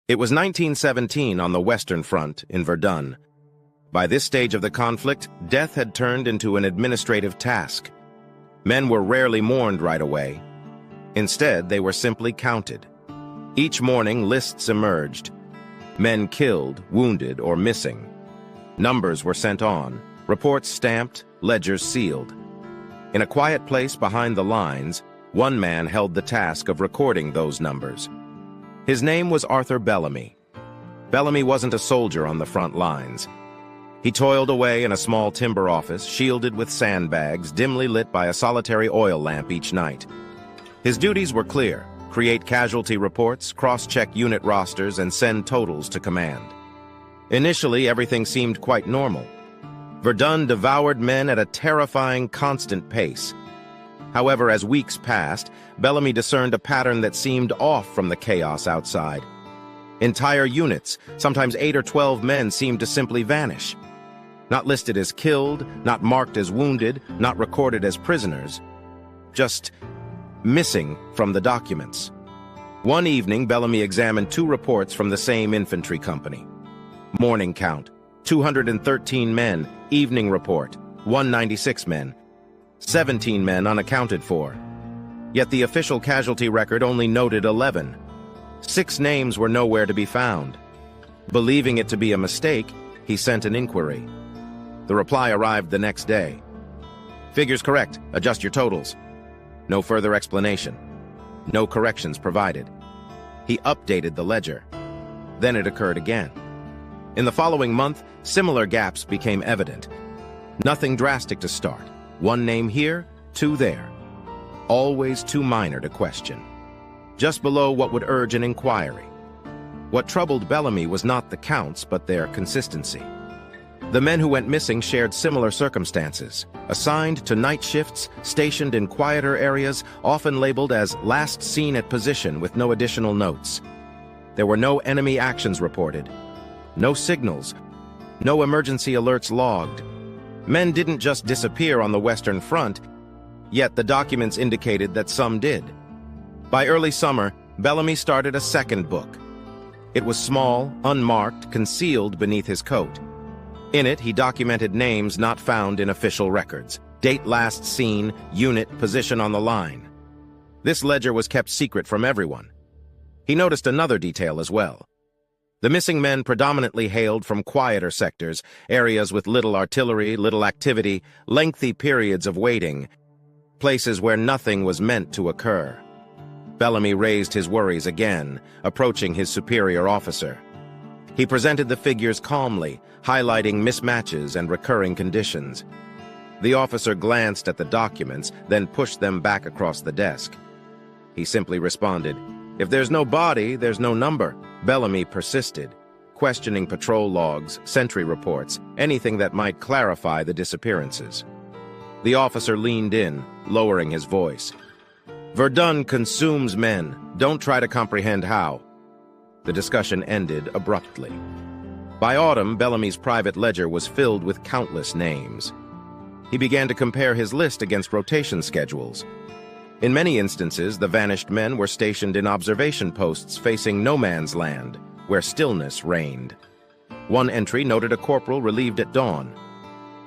It was 1917 on the Western Front in Verdun. By this stage of the conflict, death had turned into an administrative task. Men were rarely mourned right away. Instead, they were simply counted. Each morning, lists emerged. Men killed, wounded, or missing. Numbers were sent on, reports stamped, ledgers sealed. In a quiet place behind the lines, one man held the task of recording those numbers. His name was Arthur Bellamy. Bellamy wasn't a soldier on the front lines. He toiled away in a small timber office, shielded with sandbags, dimly lit by a solitary oil lamp each night. His duties were clear: create casualty reports, cross-check unit rosters, and send totals to command. Initially, everything seemed quite normal. Verdun devoured men at a terrifying, constant pace. However, as weeks passed, Bellamy discerned a pattern that seemed off from the chaos outside. Entire units, sometimes 8 or 12 men, seemed to simply vanish. Not listed as killed, not marked as wounded, not recorded as prisoners. Just missing from the documents. One evening, Bellamy examined 2 reports from the same infantry company. Morning count: 213 men. Evening report: 196 men. 17 men unaccounted for. Yet the official casualty record only noted 11. 6 names were nowhere to be found. Believing it to be a mistake, he sent an inquiry. The reply arrived the next day. Figures correct. Adjust your totals. No further explanation. No corrections provided. He updated the ledger. Then it occurred again. In the following month, similar gaps became evident. Nothing drastic to start. 1 name here, 2 there. Always too minor to question. Just below what would urge an inquiry. What troubled Bellamy was not the counts, but their consistency. The men who went missing shared similar circumstances, assigned to night shifts, stationed in quieter areas, often labeled as last seen at position with no additional notes. There were no enemy actions reported, no signals, no emergency alerts logged. Men didn't just disappear on the Western Front, yet the documents indicated that some did. By early summer, Bellamy started a second book. It was small, unmarked, concealed beneath his coat. In it, he documented names not found in official records: date last seen, unit, position on the line. This ledger was kept secret from everyone. He noticed another detail as well. The missing men predominantly hailed from quieter sectors, areas with little artillery, little activity, lengthy periods of waiting, places where nothing was meant to occur. Bellamy raised his worries again, approaching his superior officer. He presented the figures calmly, highlighting mismatches and recurring conditions. The officer glanced at the documents, then pushed them back across the desk. He simply responded, "If there's no body, there's no number." Bellamy persisted, questioning patrol logs, sentry reports, anything that might clarify the disappearances. The officer leaned in, lowering his voice. "Verdun consumes men. Don't try to comprehend how." The discussion ended abruptly. By autumn, Bellamy's private ledger was filled with countless names. He began to compare his list against rotation schedules. In many instances, the vanished men were stationed in observation posts facing no man's land, where stillness reigned. One entry noted a corporal relieved at dawn.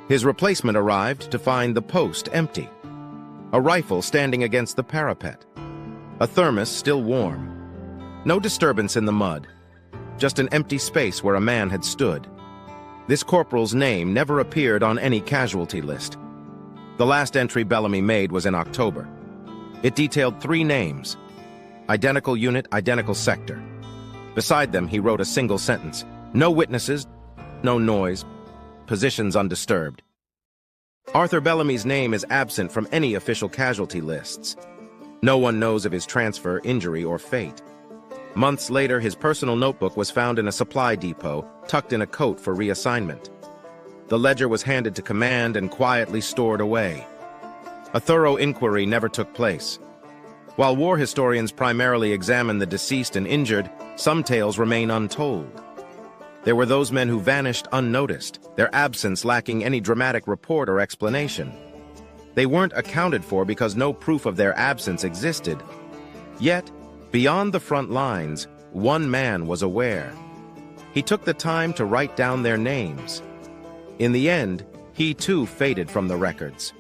His replacement arrived to find the post empty. A rifle standing against the parapet. A thermos still warm. No disturbance in the mud. Just an empty space where a man had stood. This corporal's name never appeared on any casualty list. The last entry Bellamy made was in October. It detailed 3 names. Identical unit, identical sector. Beside them, he wrote a single sentence. No witnesses, no noise, positions undisturbed. Arthur Bellamy's name is absent from any official casualty lists. No one knows of his transfer, injury, or fate. Months later, his personal notebook was found in a supply depot, tucked in a coat for reassignment. The ledger was handed to command and quietly stored away. A thorough inquiry never took place. While war historians primarily examine the deceased and injured, some tales remain untold. There were those men who vanished unnoticed, their absence lacking any dramatic report or explanation. They weren't accounted for because no proof of their absence existed. Yet, beyond the front lines, One man was aware. He took the time to write down their names. In the end, he too faded from the records.